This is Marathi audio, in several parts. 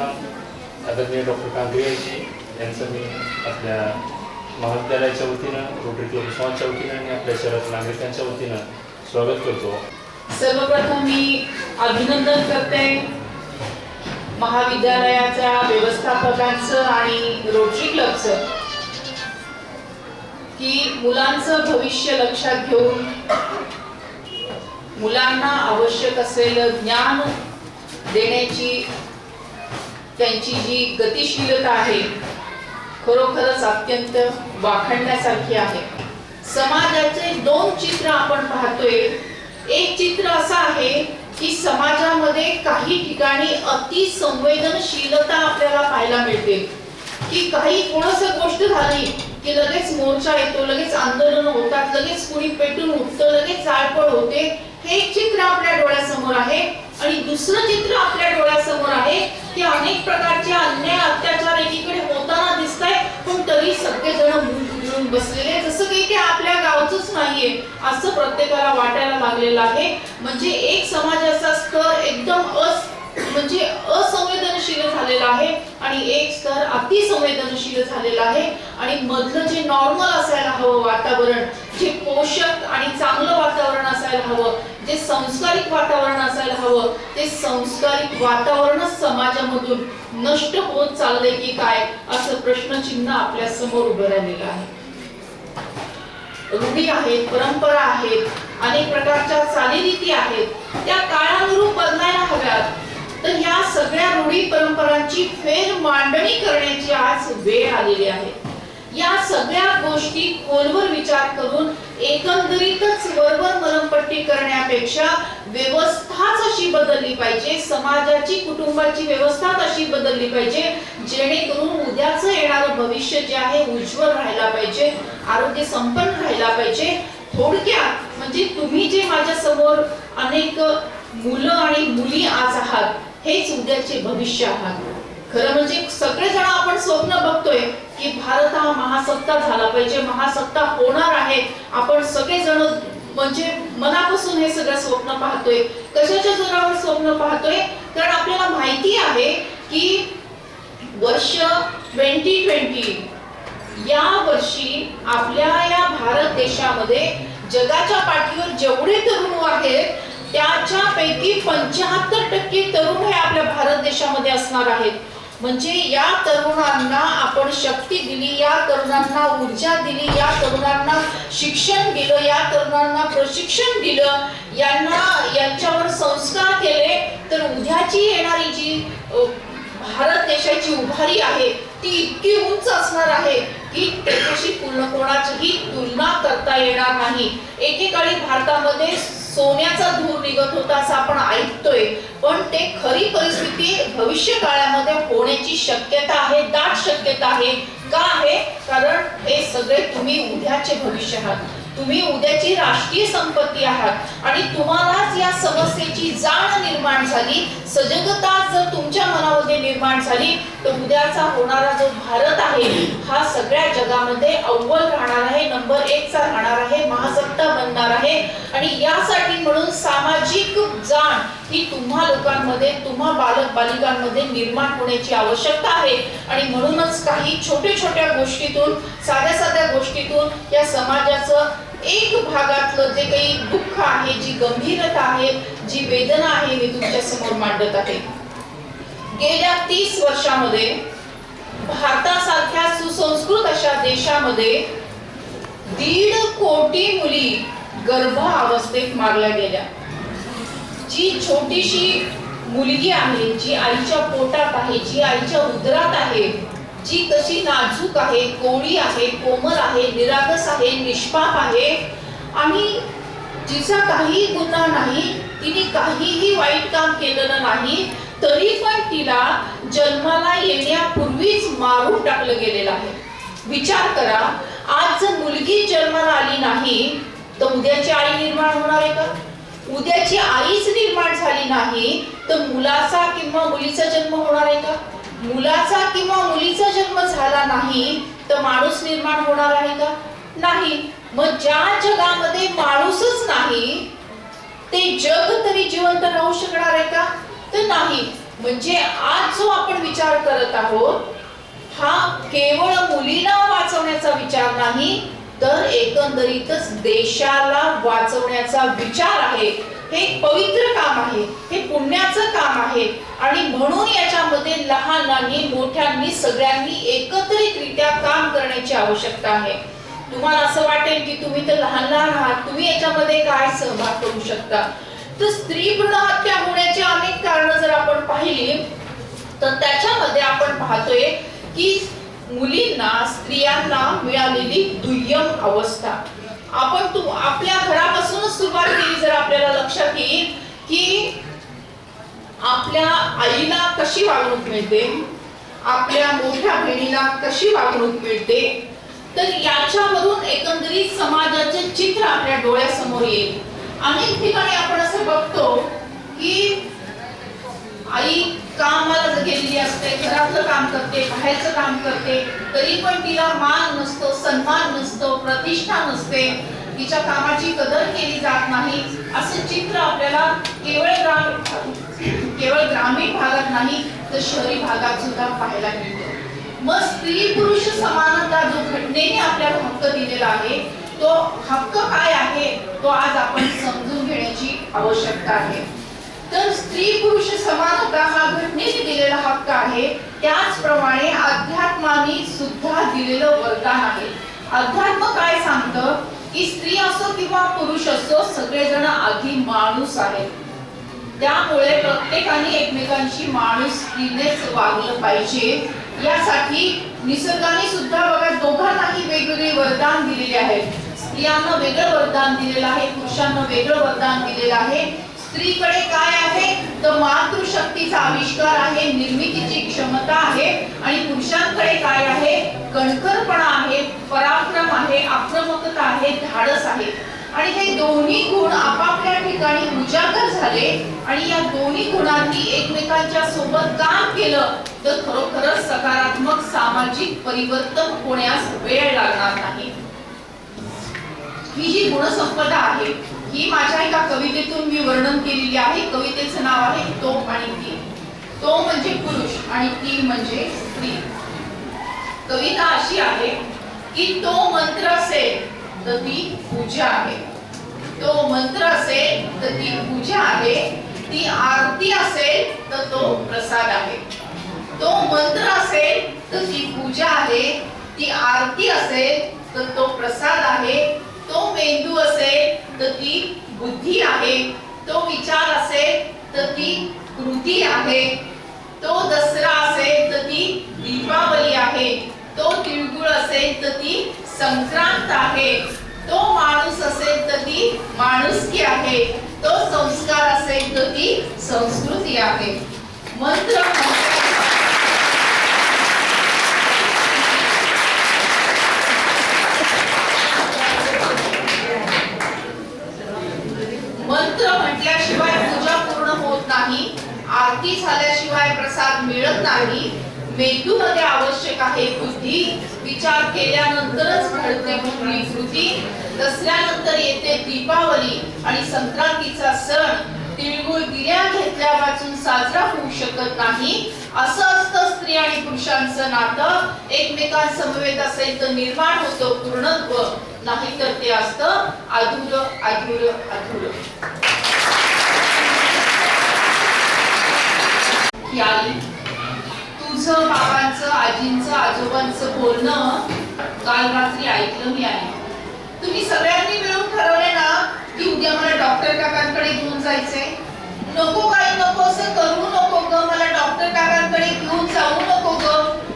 सर्वप्रथम आदरणीय डॉक्टर कांगरेजी यांचं मी आपल्या महाविद्यालयाच्या वतीनं, रोटरी क्लब उस्मानाबादच्या वतीनं आणि आपल्या शहरातील नागरिकांच्या वतीनं स्वागत करतो। सर्वप्रथम मी अभिनंदन करते महाविद्यालयाच्या व्यवस्थापकांचं आणि रोटरी क्लबचं की मुलांचं भविष्य लक्षात घेऊन मुलांना आवश्यक असलेलं ज्ञान देण्याची त्यांची जी गतिशीलता आहे खरोखरच अत्यंत वाखाणण्यासारखी आहे। समाजाचे दोन चित्र आपण पाहतोय। एक चित्र असं आहे की समाजामध्ये काही ठिकाणी अति संवेदनशीलता आपल्याला पाहायला मिळते की काही कोणाचं गोष्ट झाली की लगेच मोर्चा येतो, लगेच आंदोलन होतात, लगेच कुणी पेटून उठतं, लगेच जाळपोळ होते। हे एक चित्र आपल्या डोळ्यासमोर आहे। आणि दुसरं चित्र आपल्या डोळ्यासमोर आहे की अनेक प्रकारचे अन्याय अत्याचार एकीकडे होताना दिसताय, पण तरी सगळेजण मिळून बसलेले, जसं काही ते आपल्या गावचंच नाहीये असं प्रत्येकाला वाटायला लागलेलं आहे। म्हणजे एक समाजाचा स्तर एकदम असंवेदनशील झालेला आहे आणि एक स्तर अतिसंवेदनशील झालेला आहे। आणि मधलं जे नॉर्मल असायला हवं वातावरण, जे पोषक आणि चांगलं वातावरण असायला हवं, जे संस्कारिक वातावरण असायला हवं, ते संस्कारिक वातावरणच समाजामधून नष्ट होत चाललंय की काय असं प्रश्नचिन्ह आपल्या समोर उभं राहिलेलं आहे। रूढी आहेत, परंपरा आहेत, अनेक प्रकारच्या चालीरीती आहेत, त्या काळानुरूप बदलायला हव्यात। तर ह्या सगळ्या रूढी परंपरांची फेर मांडणी करण्याची आज वेळ आलेली आहे। या सगळ्या गोष्टी खोलवर विचार करून एकंदरीतच वरवर मलमपट्टी करण्यापेक्षा व्यवस्थाच अशी बदलली पाहिजे, समाजाची कुटुंबाची व्यवस्था अशी बदलली पाहिजे जेणेकरून उद्याचं येणारं भविष्य जे आहे उज्ज्वल राहायला पाहिजे, आरोग्य संपन्न राहायला पाहिजे। थोडक्यात म्हणजे तुम्ही जे माझ्या समोर अनेक मुलं आणि मुली आज आहात, हेच उद्याचे भविष्य आहात। खरं म्हणजे सगळेजण आपण स्वप्न बघतोय की भारत हा महासत्ता झाला पाहिजे, महासत्ता होणार आहे। आपण सगळेजण म्हणजे मनापासून हे सगळं स्वप्न पाहतोय। कशाच्या जोरावर स्वप्न पाहतोय? कारण आपल्याला माहिती आहे की वर्ष 2020 या वर्षी आपल्या या भारत देशामध्ये जगाच्या पाठीवर जेवढे तरुण आहेत त्याच्यापैकी 75% तरुण हे आपल्या भारत देशामध्ये असणार आहेत। म्हणजे या तरुणांना आपण शक्ती दिली, या तरुणांना ऊर्जा दिली, या तरुणांना शिक्षण दिलं, या तरुणांना प्रशिक्षण दिलं, यांच्यावर संस्कार केले, तर उद्याची येणारी जी भारत देशाची उभारी आहे ती इतकी उंच असणार आहे की त्याच्याशी कोणाचीही तुलना करता येणार नाही। एकेकाळी भारतामध्ये सोन्याचा धूर निघत होता असं आपण ऐकतोय, पण ते खरी परिस्थिती भविष्य काळामध्ये होण्याची शक्यता आहे, दाट शक्यता आहे। का आहे? कारण हे सगळे तुम्ही उद्याचे भविष्य आहात, तुम्ही उद्याची राष्ट्रीय संपत्ती आहात। आणि तुम्हालाच या समस्येची जाण निर्माण झाली, सजगता जर तुमच्या मनामध्ये निर्माण झाली, तर उद्याचा होणारा जो भारत आहे हा सगळ्या जगामध्ये अव्वल राहणार आहे, नंबर 1 चा राहणार आहे, महासत्ता बनणार आहे। आणि यासाठी म्हणून सामाजिक जाण ही तुम्हा लोकांमध्ये, तुम्हा बालक बालिकांमध्ये निर्माण होण्याची आवश्यकता आहे। आणि म्हणूनच काही छोट्या गोष्टीतून, साध्या गोष्टीतून या समाजाचं एक भागातलं जे काही दुःख आहे, जी गंभीरता आहे, जी वेदना आहे, मी तुमच्या समोर मांडत आहे। गेल्या 30 वर्षामध्ये भारतासारख्या सुसंस्कृत अशा देशामध्ये 1.5 कोटी मुली गर्भावस्थेत मारल्या गेल्या। जी छोटीशी मुलगी आहे, जी आईच्या पोटात आहे, जी आईच्या उदरात आहे, जी कशी नाजूक आहे, कोवळी आहे, कोमल आहे, निरागस आहे, निष्पाप आहे आणि जिचा काही गुन्हा नाही, तिने काहीही वाईट काम केलेलं नाही, तरी पण तिला जन्माला येण्यापूर्वीच मारून टाकलं गेलेलं आहे। विचार करा, आज जर मुलगी जन्माला आली नाही तर उद्याची आई निर्माण होणार आहे का? उद्याची आईच निर्माण झाली नाही तर मुलाचा किंवा मुलीचा जन्म होणार आहे का? मुलाचा किंवा मुलीचा जन्म झाला नाही तर माणूस निर्माण होणार आहे का? नाही। मग ज्या जगामध्ये माणूसच नाही ते जग तरी जिवंत राहू शकणार आहे का? तर नाही। म्हणजे आज जो आपण विचार करत आहोत हा केवळ मुलीला वाचवण्याचा विचार नाही, तर एकंदरीतच देशाला वाचवण्याचा विचार आहे. हे एक पवित्र काम आहे, हे पुण्याचं काम आहे आणि म्हणून याच्यामध्ये लहानांनी मोठ्यांनी सगळ्यांनी एकत्रितरित्या काम करण्याची आवश्यकता आहे. तुम्हाला असं वाटेल की तुम्ही तर लहान लहान आहात, तुम्ही याच्यामध्ये काय सहभाग करू शकता? तर स्त्री भ्रूण हत्या होण्याची अनेक कारणं जर आपण पाहिली तर त्याच्यामध्ये आपण पाहतोय की मुलींना स्त्रियांना मिळालेली दुय्यम अवस्था. आपण आपल्या घरापासूनच सुरुवात केली जर आपल्याला लक्षात येईल की आपल्या आईला कशी वागणूक मिळते, आपल्या मोठ्या बहिणीला कशी वागणूक मिळते, तर याच्यावरून एकंदरीत समाजाचे चित्र आपल्या डोळ्यासमोर येईल. अनेक ठिकाणी आपण असं बघतो की आई कामाला गेलेली असते, घरातलं काम करते, बाहेरचं काम करते, तरी पण तिला मान नसतो, सन्मान नसतो, प्रतिष्ठा नसते, तिच्या कामाची कदर केली जात नाही. असं चित्र आपल्याला केवळ ग्रामीण भागात नाही तर शहरी भागात सुद्धा पाहायला मिळतो. मग स्त्री पुरुष समानता जो घटनेने आपल्याला हक्क दिलेला आहे तो हक्क काय आहे तो आज आपण समजून घेण्याची आवश्यकता आहे. तर स्त्री पुरुष समानता हा घटनेने दिलेला हक्क आहे, त्याचप्रमाणे अध्यात्माने सुद्धा दिलेलं वरदान आहे. अध्यात्म काय सांगतं की स्त्री असो किंवा पुरुष असो सगळेजण आधी माणूस आहेत. त्यामुळे प्रत्येकाने एकमेकांशी माणुसकीनेच वागलं पाहिजे. यासाठी निसर्गाने सुद्धा बघा दोघांनाही वेगवेगळे वरदान दिलेले आहेत. स्त्रियांना वेगळं वरदान दिलेलं आहे, पुरुषांना वेगळं वरदान दिलेलं आहे. स्त्रीकडे काय आहे तर मातृशक्तीचा आविष्कार आहे, निर्मितीची क्षमता आहे आणि पुरुषांकडे काय आहे कणखरपणा आहे, पराक्रम आहे, आक्रमकता आहे, धाडस आहे. आणि हे दोन्ही गुण आपापल्या ठिकाणी उजागर झाले आणि या दोन्ही गुणांनी एकमेकांच्या सोबत काम केलं तर खरोखरच सकारात्मक सामाजिक परिवर्तन होण्यास वेळ लागणार नाही. ही जी गुणसंपदा आहे ही माझ्या एका कवितेतून मी वर्णन केलेली आहे. कवितेचं नाव आहे तो आणि ती. तो म्हणजे पुरुष आणि ती म्हणजे स्त्री. कविता अशी आहे की तो मंत्र असेल तर ती पूजा आहे, तो मंत्र असेल तर ती पूजा आहे, ती आरती असेल तर तो प्रसाद आहे. तो मंत्र असेल तर ती पूजा आहे, ती आरती असेल तर तो प्रसाद आहे, तो मेंदू असेल तर ती बुद्धी आहे, तो विचार असेल तर ती कृती आहे, तो दसरा असेल तर ती दीपावली आहे, तो तिळगुळ असेल तर ती संक्रांत आहे, तो माणूस असेल तर ती माणुसकी आहे, तो संस्कार असेल तर ती संस्कृती आहे. मंत्र म्हटल्याशिवाय पूजा पूर्ण होत नाही, आरती झाल्याशिवाय प्रसाद मिळत नाही. मेंदूमध्ये आवश्यक आहे बुद्धी, विचार केल्यानंतरच घडते कुठली कृती. दसऱ्यानंतर येते दीपावली आणि संक्रांतीचा सण तिळगुळ दिल्या घेतल्या वाचून साजरा होऊ शकत नाही. असं असतं स्त्री आणि पुरुषांचं नातं. एकमेकांसमवेत असेल तर निर्माण होतं पूर्णत्व, नाही तर ते असतं अधूर अधूर अधूर. तुझं बाबांचं आजींचं आजोबांचं बोलणं काल रात्री ऐकलं मी आहे. तुम्ही सगळ्यांनी मिळून ठरवले ना की उद्या मला डॉक्टर काकांकडे घेऊन जायचंय. नको काही नको असं करू नको ग, मला डॉक्टर काकांकडे घेऊन जाऊ नको ग,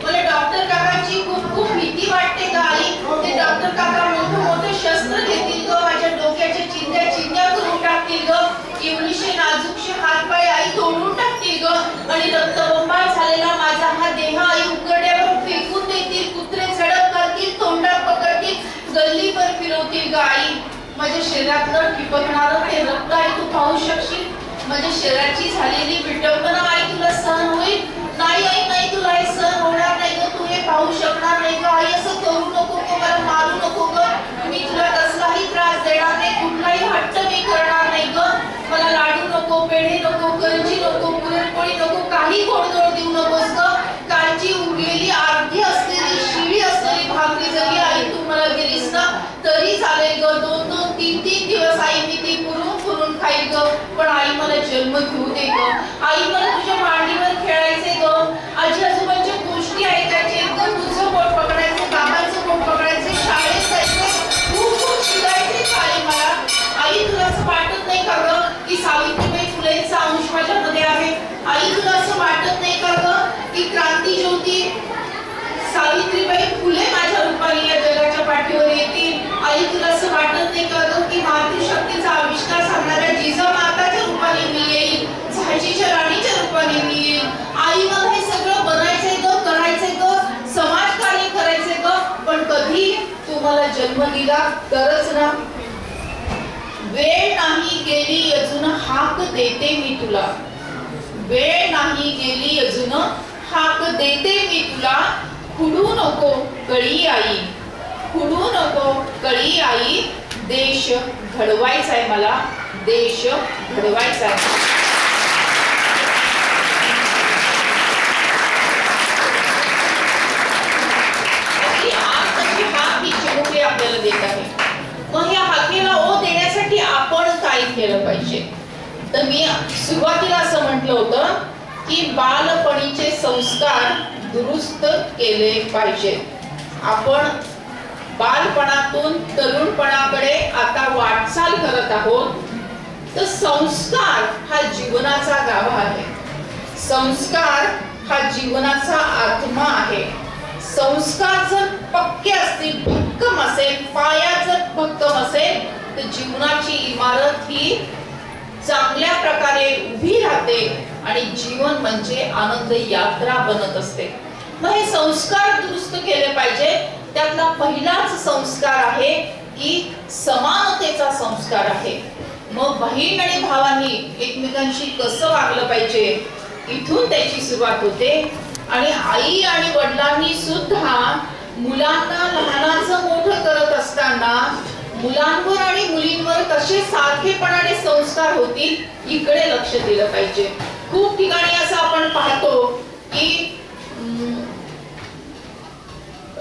मला डॉक्टर काकांची खूप खूप भीती वाटते ग आई. ते डॉक्टर काका मोठं मोठं शस्त्र घेतील ग, माझ्या डोक्याच्या चिंध्या चिंध्या करून टाकतील ग, एवढीशे नाजूकशे हातपाय आई तोडून टाकतील ग आणि रक्तबंबाळ झालेला माझा हा देह आई उघड्यावर फेकून देतील, कुत्रे झडप करतील, तोंडात पकडतील, गल्लीवर फिरवतील ग आई. माझ्या शरीरातलं ठिपकणारं ते रक्त आई तू पाहू शकशील. माझ्या शरीराची झालेली विटंबना आई तुला सहन होईल. नाही आई नाही, तुला हे सहन होणार नाही ग, तू हे पाहू शकणार नाही ग आई. असं करू नको ग, मला मारू नको ग, मी तुला कसलाही त्रास देणार नाही, कुठलाही हट्ट मी करणार नाही ग. मला लाडू नको, पेढे नको, करंजी नको, पुरणपोळी नको, काही पण आई मला जन्म घेऊ दे ग, आई मला तुझ्या मांडीवर खेळायचे ग, आजी आजोबांच्या गोष्टी ऐकायचे ग, तुझं बोट पकडायचं, बाबांचं बोट पकडायचं, शाळेत जायचं, खूप खूप शिकायचे आई मला. आई तुला असं वाटत नाही का ग की सावित्रीबाई फुलेंचा अंश माझ्यामध्ये आहे? आई तुला असं वाटत नाही का ग की क्रांती ज्योती सावित्रीबाई फुले माझ्या रूपाने या जगाच्या पाठीवर येतील? आई तुला असं वाटत नाही का ग की मातृशक्तीचा आविष्कार सांगणाऱ्या जिजामाताच्या रूपाने मी येईल, झाशीच्या राणीच्या रूपाने मी येईल? आई मला हे सगळं बनायचंय ग, करायचंय ग, समाजकार्य करायचंय ग, पण कधी तू मला जन्म दिला तरच ना. वेळ नाही गेली अजून हाक देते मी तुला, वेळ नाही गेली अजून हाक देते मी तुला. खुडू नको कळी आई, खुडू नको कळी आई, देश घडवायचा आहे मला, देश घडवायचा आहे. आज तशी हाक ही चिमुकली आपल्याला देत आहे. मग या हाकेला ओ देण्यासाठी आपण काय केलं पाहिजे? तर मी सुरुवातीला असं म्हटलं होतं की बालपणीचे संस्कार दुरुस्त केले पाहिजे. आपण बालपणातून तरुणपणाकडे आता वाटचाल करत आहोत. तर संस्कार हा जीवनाचा गाभा आहे, संस्कार हा जीवनाचा आत्मा आहे. संस्कार जर पक्के असतील, भक्कम असेल, पाया जर भक्कम असेल, तर जीवनाची इमारत ही चांगल्या प्रकारे उभी राहते आणि जीवन म्हणजे आनंद यात्रा बनत असते. मग हे संस्कार दुरुस्त केले पाहिजे. त्यातला पहिलाच संस्कार आहे की समानतेचा संस्कार आहे. मग बहीण आणि भावांनी एकमेकांशी कसं वागलं पाहिजे, इथून त्याची सुरुवात होते. आणि आई आणि वडिलांनी सुद्धा मुलांना लहानाचं मोठं करत असताना मुलांवर आणि मुलींवर कसे सारखेपणाने संस्कार होतील इकडे लक्ष दिलं पाहिजे. खूप ठिकाणी असं आपण पाहतो की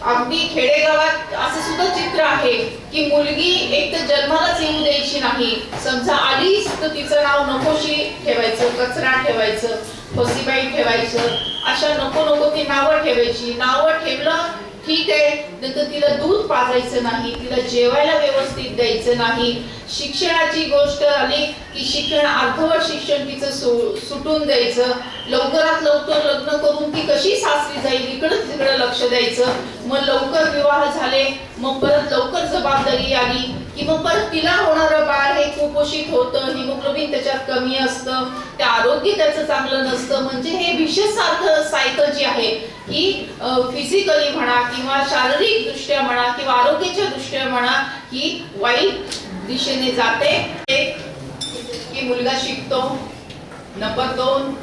अगदी खेडेगावात असं सुद्धा चित्र आहे की मुलगी एक तर जन्मालाच येऊ द्यायची नाही. समजा आलीच तर तिचं नाव नकोशी ठेवायचं, कचरा ठेवायचं, फसीबाई ठेवायचं, अशा नको ती नावं ठेवायची. नावं ठेवलं ठीक आहे, नंतर तिला दूध पाजायचं नाही, तिला जेवायला व्यवस्थित द्यायचं नाही. शिक्षणाची गोष्ट आली की शिक्षण अर्धवट शिक्षण तिचं सुटून द्यायचं. लवकरात लवकर लग्न करून ती कशी सासरी जाईल इकडं तिकडं लक्ष द्यायचं. मग लवकर विवाह झाले, मग परत लवकर जबाबदारी आली की मग परत तिला होणारं बाळ हे कुपोषित होतं, हिमोग्लोबिन त्याच्यात कमी असतं, ते आरोग्य त्याचं चांगलं नसतं. म्हणजे हे विशेष सारखं सायकल जी आहे ही फिजिकली म्हणा किंवा शारीरिक दृष्ट्या म्हणा किंवा आरोग्याच्या दृष्ट्या म्हणा ही वाईट दिशेने जाते. की मुलगा शिकतो, नंबर 2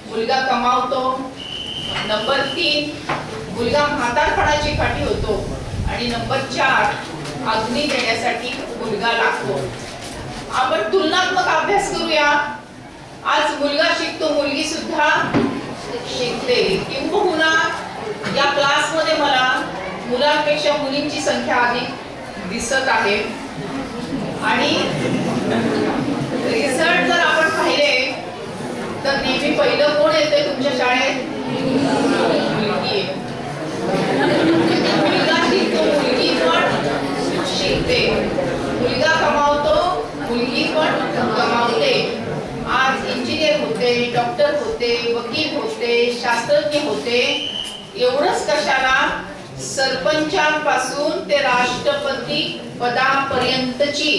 मुलगा कमावतो, नंबर 3 मुलगा म्हातारपणाची काठी होतो आणि नंबर 4 अग्नी देण्यासाठी मुलगा लागतो. आपण तुलनात्मक अभ्यास करूया. आज मुलगा शिकतो, मुलगी सुद्धा शिकते. किंबहुना या क्लासमध्ये मला मुलांपेक्षा मुलींची संख्या अधिक दिसत आहे. आणि रिझल्ट जर आपण पाहिले तर नेहमी पहिलं कोण येते तुमच्या शाळेत? मुलगी. मुलगा शिकतो, मुलगी पण शिकते. मुलगा कमावतो, मुलगी पण कमावते. आज इंजिनियर होते, डॉक्टर होते, वकील होते, शास्त्रज्ञ होते. एवढंच कशाला, सरपंचांपासून ते राष्ट्रपती पदापर्यंतची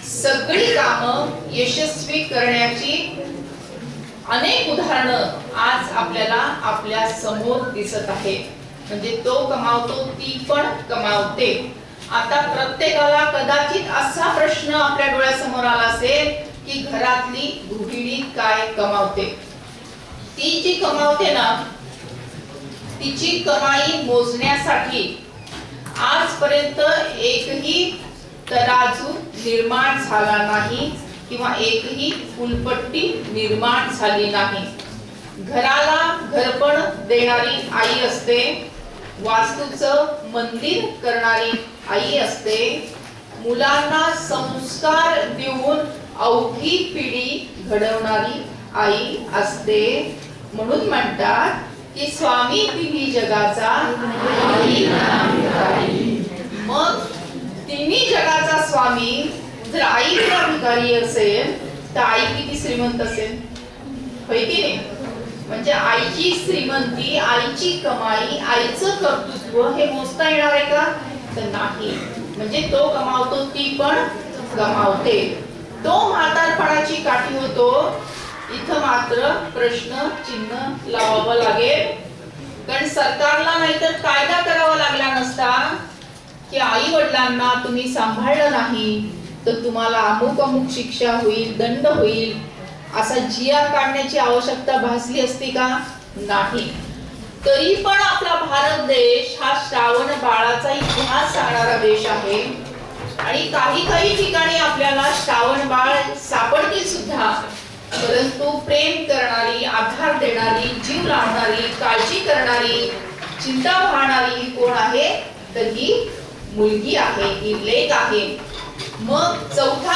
सगळी कामं यशस्वी करण्याची अनेक उदाहरणं आज आपल्याला आपल्या समोर दिसत आहे. म्हणजे तो कमावतो, ती पण कमावते. आता प्रत्येकाला कदाचित असा प्रश्न आपल्या डोळ्यासमोर आला असेल की घरातली गृहिणी काय कमावते? ती जी कमावते ना, तिची कमाई मोजण्यासाठी आजपर्यंत एकही तराजू निर्माण झाला नाही किंवा एकही फुलपट्टी निर्माण झाली नाही. घराला घरपण देणारी आई असते, वास्तूचं मंदिर करणारी आई असते, मुलांना संस्कार देऊन अवघी पिढी घडवणारी आई असते. म्हणून म्हणतात की स्वामी तिन्ही जगाचा आई भिकारी. मग तिन्ही जगाचा स्वामी जर आई तिला भिकारी असेल तर आई किती श्रीमंत असेल, होय की नाही? म्हणजे आईची श्रीमंती, आईची कमाई, आईचं कर्तृत्व हे मोजता येणार आहे का? तर नाही. म्हणजे तो कमावतो, ती पण कमावते. तो म्हातारपणाची काठी होतो. इथं मात्र प्रश्न चिन्ह लावावं लागेल. कारण सरकारला नाहीतर कायदा करावा लागला नसता की आई वडिलांना तुम्ही सांभाळलं नाही तर तुम्हाला अमुक अमुक शिक्षा होईल, दंड होईल, असा GR काढण्याची आवश्यकता भासली असती का? नाही. तरी पण आपला भारत देश हा श्रावण बाळाचा इतिहास सांगणारा देश आहे. आणि काही ठिकाणी आपल्याला श्रावण बाळ सापडतील सुद्धा, परंतु प्रेम करणारी, आधार देणारी, जीव लावणारी, काळजी करणारी, चिंता वाहणारी कोण आहे? तर ही मुलगी आहे, ही लेक आहे. मग चौथा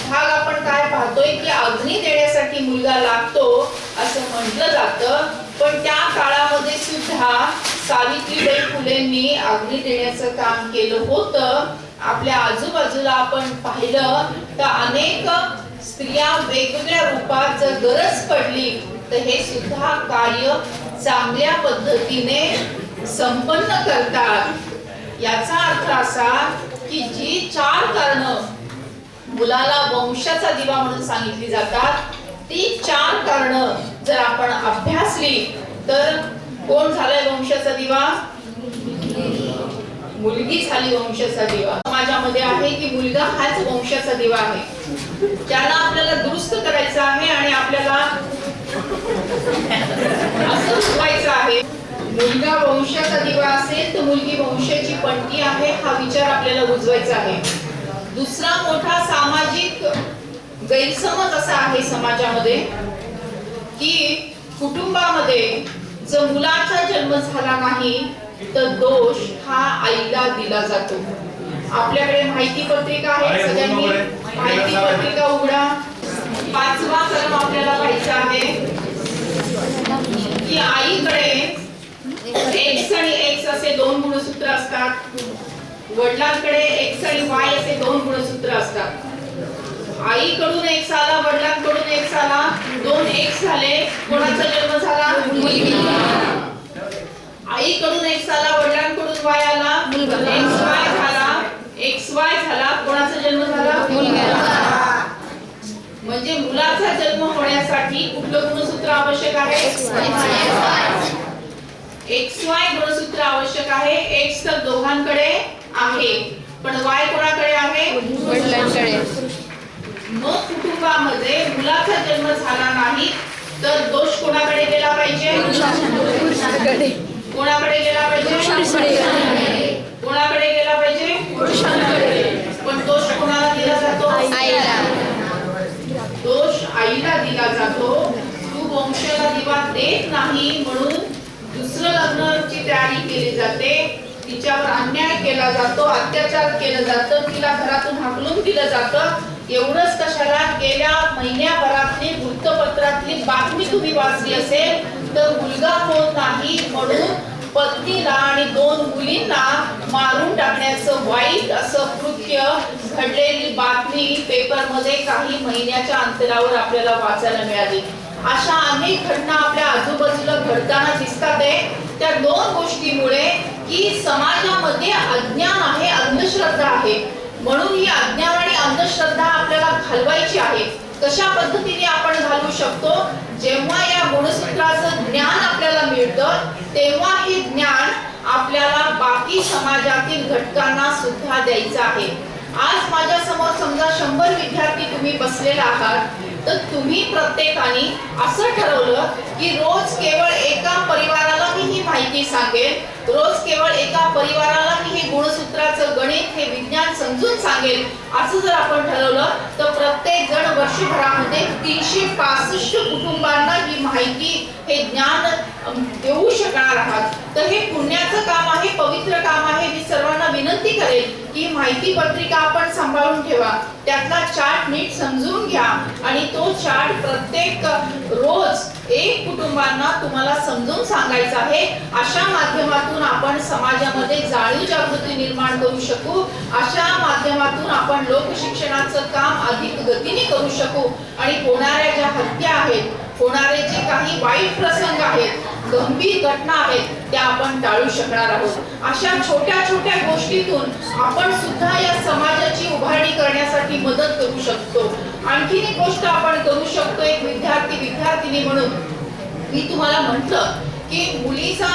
भाग आपण काय पाहतोय की अग्नी देण्यासाठी मुलगा लागतो असं म्हटलं जातं. पण त्या काळामध्ये सुद्धा सावित्रीबाई फुलेंनी अग्नी देण्याचं काम केलं होतं. आपल्या आजूबाजूला आपण पाहिलं तर अनेक स्त्रिया वेगवेगळ्या रूपात जर गरज पडली तर हे सुद्धा कार्य चांगल्या पद्धतीने संपन्न करतात. याचा अर्थ असा की जी 4 कारणं मुलाला वंशाचा दिवा म्हणून सांगितली जातात, ती 4 कारणं जर आपण अभ्यासली तर कोण झालाय वंशाचा दिवा? मुलगी झाली वंशाचा दिवा. समाजामध्ये आहे की मुलगा हाच वंशाचा दिवा आहे, त्याला आपल्याला दुरुस्त करायचं आहे आणि आपल्याला असं शिकवायचं आहे. मुलगा वंशाचा दिवा असेल तर मुलगी वंशाची पणती आहे, हा विचार आपल्याला रुजवायचा आहे. दुसरा मोठा सामाजिक गैरसमज असा आहे समाजामध्ये की कुटुंबामध्ये जर मुलाचा जन्म झाला नाही तर दोष हा आईला दिला जातो. आपल्याकडे माहिती पत्रिका आहे, सगळ्यांनी माहिती पत्रिका उघडा. 5वा कलम आपल्याला पाहायचा आहे की आईकडे X आणि X असे 2 गुणसूत्र असतात, वडिलांकडे X आणि Y असे 2 गुणसूत्र असतात. आईकडून X आला, वडिलांकडून X आला, 2 X झाले. कोणाचा जन्म झाला? मुलगीचा. आईकडून X आला, वडिलांकडून Y आला, XY झाला. XY झाला, कोणाचा जन्म झाला? मुलगा. म्हणजे मुलाचा जन्म होण्यासाठी कुठलं गुणसूत्र आवश्यक आहे? XY गुणसूत्र आवश्यक आहे. X तर दोघांकडे आहे, पण Y कोणाकडे आहे? वडिलांकडे. मग कुटुंबामध्ये मुलाचा जन्म झाला नाही तर दोष कोणाकडे गेला पाहिजे? पुरुषांकडे. कोणाकडे गेला पाहिजे? कोणाकडे गेला पाहिजे? पुरुषांकडे. पण दोष कोणाला दिला जातो? आईला. दोष आईला दिला जातो. तू वंशाला दिवा देत नाही म्हणून दुसरं लग्नाची तयारी केली जाते, तिच्यावर अन्याय केला जातो, अत्याचार केलं जातं, तिला घरातून हाकलून दिलं जातं. एवढंच कशाला, गेल्या महिन्याभरातली वृत्तपत्रातली बातमी तुम्ही वाचली असेल तर मुलगा होत नाही म्हणून पत्नीला आणि 2 मुलींना मारून टाकण्याचं वाईट असं कृत्य घडलेली बातमी पेपरमध्ये काही महिन्याच्या अंतरावर आपल्याला वाचायला मिळाली. अशा अनेक घटना आपल्या आजूबाजूला घडताना दिसतात. त्या 2 गोष्टीमुळे की समाजामध्ये अज्ञान आहे, अंधश्रद्धा आहे. म्हणून ही अज्ञान आणि अंधश्रद्धा आपल्याला घालवायची आहे. कशा पद्धतीने आपण घालवू शकतो? जेव्हा या गुणसूत्राचं ज्ञान आपल्याला मिळतं तेव्हा हे ज्ञान आपल्याला बाकी समाजातील घटकांना सुद्धा द्यायचं आहे. आज माझ्या समोर समजा 100 विद्यार्थी तुम्ही बसलेला आहात तर तुम्ही प्रत्येकाने असं ठरवलं की रोज केवळ एका परिवाराला मी ही माहिती सांगेल, रोज केवळ एका परिवाराला मी हे गुणसूत्राचं गणित, हे विज्ञान समजून सांगेल. असं जर आपण ठरवलं तर प्रत्येक जण वर्ष वर्षभरामध्ये 365 कुटुंबांना ही माहिती, हे ज्ञान देऊ शकणार आहात. तर हे पुण्याचं काम आहे, पवित्र काम आहे. मी सर्वांना विनंती करेन की माहिती पत्रिका आपण सांभाळून ठेवा, त्यातला चार्ट नीट समजून घ्या आणि तो चार्ट प्रत्येक रोज एक कुटुंबांना तुम्हाला समजून सांगायचा आहे. अशा माध्यमातून आपण समाजामध्ये जाणीव जागृती निर्माण करू शकू. अशा माध्यमातून आपण लोकशिक्षणाचं काम अधिक गतीने करू शकू आणि होणाऱ्या ज्या हत्या आहेत, होणारे जे काही वाईट प्रसंग आहेत, गंभीर घटना आहेत, त्या आपण टाळू शकणार आहोत. अशा छोट्या छोट्या गोष्टीतून आपण सुद्धा या समाजाची उभारणी करण्यासाठी मदत करू शकतो. आणखी एक गोष्ट आपण करू शकतो, एक विद्यार्थिनी म्हणून मी तुम्हाला म्हटलं की मुलीचा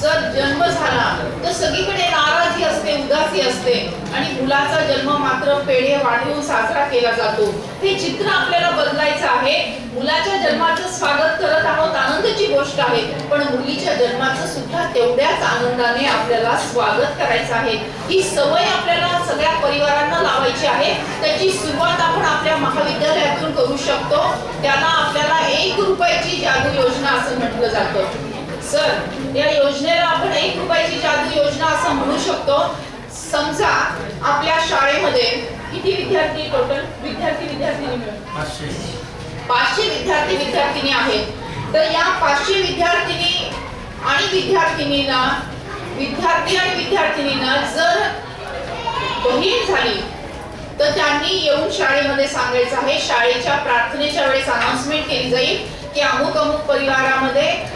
जर जन्म झाला तर सगळीकडे नाराजी असते, उदासी असते आणि मुलाचा जन्म मात्र पेढे वाढवून साजरा केला जातो. हे चित्र आपल्याला बदलायचं आहे. मुलाच्या जन्माचं स्वागत करत आहोत, आनंदाची गोष्ट आहे, पण मुलीच्या जन्माचं सुद्धा तेवढ्याच आनंदाने आपल्याला स्वागत करायचं आहे. ही सवय आपल्याला सगळ्या परिवारांना लावायची आहे. त्याची सुरुवात आपण आपल्या महाविद्यालयातून करू शकतो. त्याला आपल्याला 1 रुपयाची जादू योजना असं म्हटलं जातं. सर, या योजनेला आपण 1 रुपयाची जादू योजना असं म्हणू शकतो. समजा आपल्या शाळेमध्ये किती विद्यार्थी, टोटल विद्यार्थिनी मिळून 500 विद्यार्थी आहेत. तर या 500 विद्यार्थिनी आणि विद्यार्थिनीला, विद्यार्थी आणि विद्यार्थिनींना जर बहीण झाली तर त्यांनी येऊन शाळेमध्ये सांगायचं आहे. शाळेच्या प्रार्थनेच्या वेळेस अनाउन्समेंट केली जाईल की अमुक अमुक परिवारामध्ये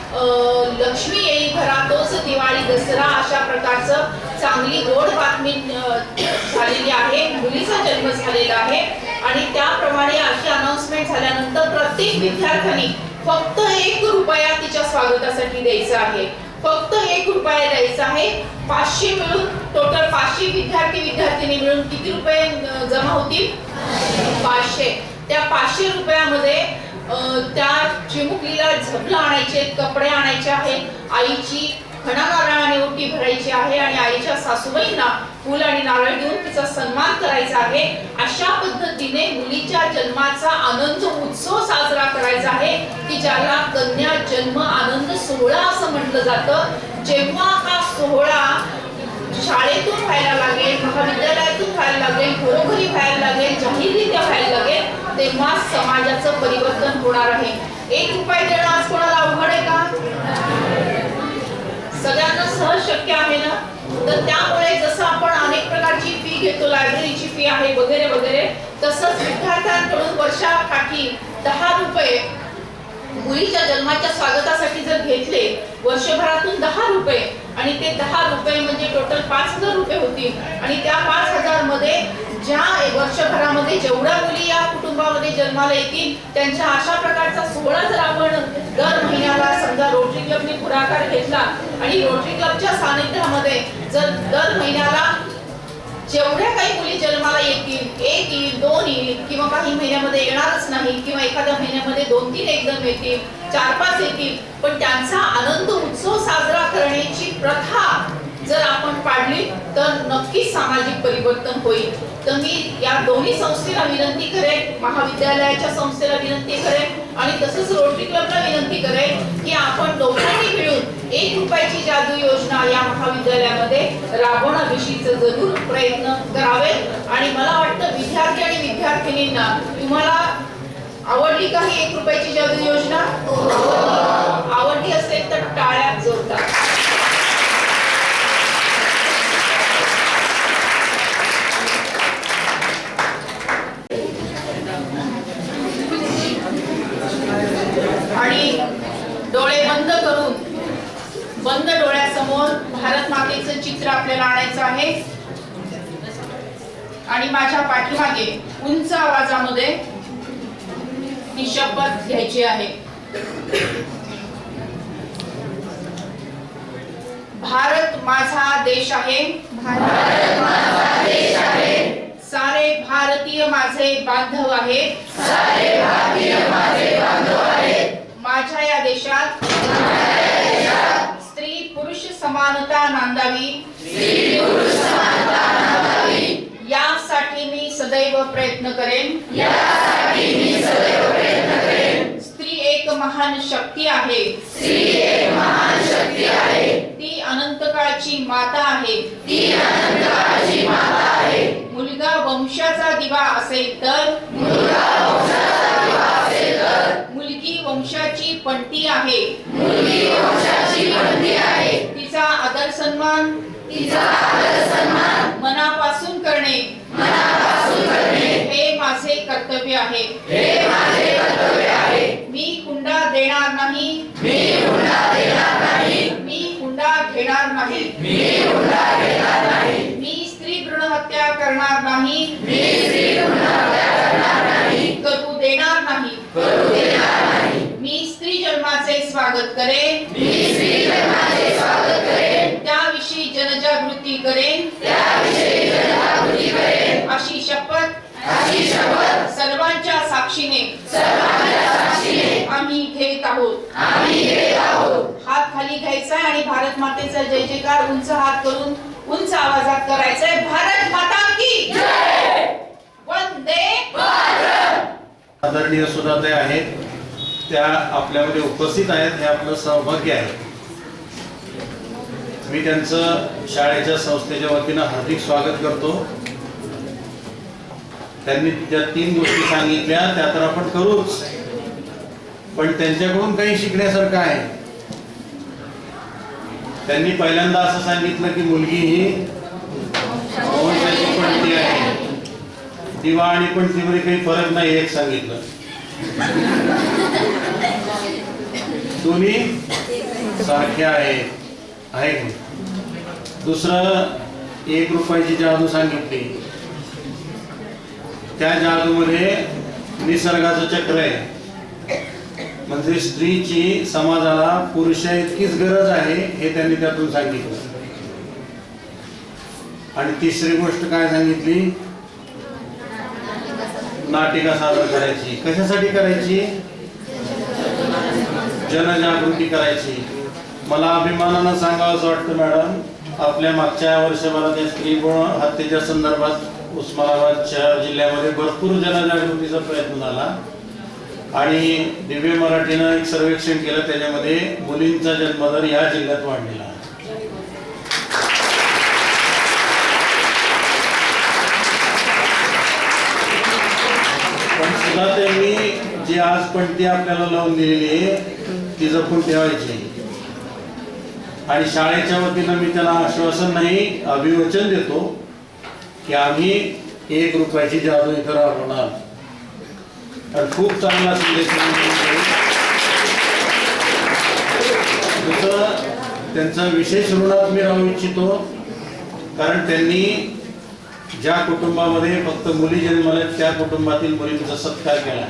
लक्ष्मी येईल घरातच, दिवाळी दसरा अशा प्रकारचं चांगली गोड बातमी झालेली आहे, मुलीचा जन्म झालेला आहे. आणि त्याप्रमाणे अशी अनाउन्समेंट झाल्यानंतर प्रत्येक विद्यार्थ्यांनी फक्त 1 रुपया तिच्या स्वागतासाठी द्यायचा आहे. फक्त 1 रुपया द्यायचा आहे. 500 मिळून, टोटल 500 विद्यार्थिनी मिळून किती रुपये जमा होतील? 500. त्या 500 रुपयामध्ये त्या चिमुकलीला झबलं आणायचे, कपडे आणायचे आहेत, आईची खणा नारळाने ओटी भरायची आहे आणि आईच्या सासूबाईंना फूल आणि नारळ देऊन तिचा सन्मान करायचा आहे. अशा पद्धतीने मुलीच्या जन्माचा आनंद उत्सव साजरा करायचा आहे की ज्याला कन्या जन्म आनंद सोहळा असं म्हटलं जातं. जेव्हा हा सोहळा शाळेतून व्हायला लागेल, महाविद्यालयातून व्हायला लागेल, घरोघरी व्हायला लागेल, जाहीररित्या व्हायला लागेल, तेव्हा समाजाचं परिवर्तन होणार आहे. 1 रुपया देणं आज कोणाला अवघड आहे का? सगळ्यांना सहज शक्य आहे ना? तर त्यामुळे जसं आपण अनेक प्रकारची फी घेतो, लायब्ररीची फी आहे वगैरे वगैरे, तसंच विद्यार्थ्यांकडून वर्षाकाठी 10 रुपये मुलीच्या जन्माच्या स्वागतासाठी जर घेतले, वर्षभरातून 10 रुपये, आणि ते 10 रुपये म्हणजे टोटल 5000 रुपये होतील. आणि त्या 5000 मध्ये ज्या वर्षभरामध्ये जेवढ्या मुली या कुटुंबामध्ये जन्माला येतील त्यांच्या अशा प्रकारचा सोहळा जर आपण दर महिन्याला, समजा रोटरी क्लबने पुढाकार घेतला आणि रोटरी क्लबच्या सानिध्यामध्ये जर दर महिन्याला जेवढ्या काही मुली जन्माला येतील, 1 येईल, 2 येईल, किंवा काही महिन्यामध्ये येणारच नाही, किंवा एखाद्या महिन्यामध्ये 2-3 एकदम येतील, 4-5 येतील, पण त्यांचा आनंद उत्सव साजरा करण्याची प्रथा जर आपण पाडली तर नक्कीच सामाजिक परिवर्तन होईल. तर मी या दोन्ही संस्थेला विनंती करेन, महाविद्यालयाच्या संस्थेला विनंती करेन आणि तसंच रोटरी क्लबला विनंती करेन की आपण दोघांनी मिळून 1 रुपयाची जादू योजना या महाविद्यालयामध्ये राबवण्याविषयीचे जरूर प्रयत्न करावे. आणि मला वाटतं विद्यार्थी आणि विद्यार्थिनींना तुम्हाला आवडली का ही 1 रुपयाची जादू योजना? आवडली असेल तर टाळ्या जोरदार. आणि डोळे बंद करून, बंद डोळ्यासमोर भारत मातेचं चित्र आपल्याला आणायचं आहे आणि माझ्या पाठीमागे उंच आवाजामध्ये ही शपथ घ्यायची आहे. भारत माझा देश आहे, भारत माझा देश आहे. सारे भारतीय माझे बांधव आहेत, सारे भारतीय माझे बांधव आहेत. माझ्या या देशात स्त्री पुरुष समानता नांदावी, स्त्री पुरुष समानता नांदावी, यासाठी मी सदैव प्रयत्न करेन, यासाठी मी महान शक्ती आहे. ती अनंत काळची माता आहे. मुलगा वंशाचा दिवा असेल तर मुलगी वंशाची पणती आहे. तिचा आदर सन्मान मनापासून करणे हे माझे कर्तव्य आहे. मी हुंडा देणार नाही. मी हुंडा घेणार नाही. मी स्त्री भ्रूण हत्या करणार नाही. करू देणार नाही. मी स्त्री जन्माचे स्वागत करेन. त्याविषयी जनजागृती करेन. अशी शपथ सर्वांच्या साक्षीने आम्ही घेत आहोत. हात खाली घ्यायचा आणि भारत मातेचा जय जयकार उंच हात करून उंच आवाजात करायचंय. भारत माता की जय. वंदे मातरम. आदरणीय सुधाताई आहेत, त्या आपल्यामध्ये उपस्थित आहेत, हे आपलं सौभाग्य आहे. मी त्यांचं शाळेच्या संस्थेच्या वतीनं हार्दिक स्वागत करतो. त्यांनी ज्या 3 गोष्टी सांगितल्या त्या तर आपण करूच, पण त्यांच्याकडून काही शिकण्यासारखं आहे. त्यांनी पहिल्यांदा असं सांगितलं की मुलगी ही वंशाची पणती आहे. दिवा आणि पणतीमध्ये काही फरक नाही एक सांगितलं. दोन्ही सारखे आहे. दुसरं 1 रुपयाची जादू सांगितली. त्या जादूमध्ये निसर्गाचं चक्र आहे. म्हणजे स्त्रीची समाजाला पुरुषा इतकीच गरज आहे हे त्यांनी त्यातून सांगितलं. आणि तिसरी गोष्ट काय सांगितली? नाटिका सादर करायची. कशासाठी करायची? जनजागृती करायची. मला अभिमानानं सांगावंसं वाटतं मॅडम, आपल्या मागच्या वर्षभरात या स्त्री भ्रूण हत्येच्या संदर्भात उस्मानाबाद शहर जिल्ह्यामध्ये भरपूर जनजागृतीचा प्रयत्न झाला. आणि दिव्य मराठीनं एक सर्वेक्षण केलं, त्याच्यामध्ये मुलींचा जन्मदर या जिल्ह्यात वाढलेला. पण सुद्धा त्यांनी जी आज पणती आपल्याला लावून दिलेली आहे ती जपून ठेवायची. आणि शाळेच्या वतीनं मी त्याला आश्वासन नाही, अभिवचन देतो की आम्ही 1 रुपयाची जादू इथं राबवणार. आणि खूप चांगला संदेश. त्यांचा विशेष ऋणात मी राहू इच्छितो, कारण त्यांनी ज्या कुटुंबामध्ये फक्त मुली जन्माला त्या कुटुंबातील मुलींचा सत्कार केला.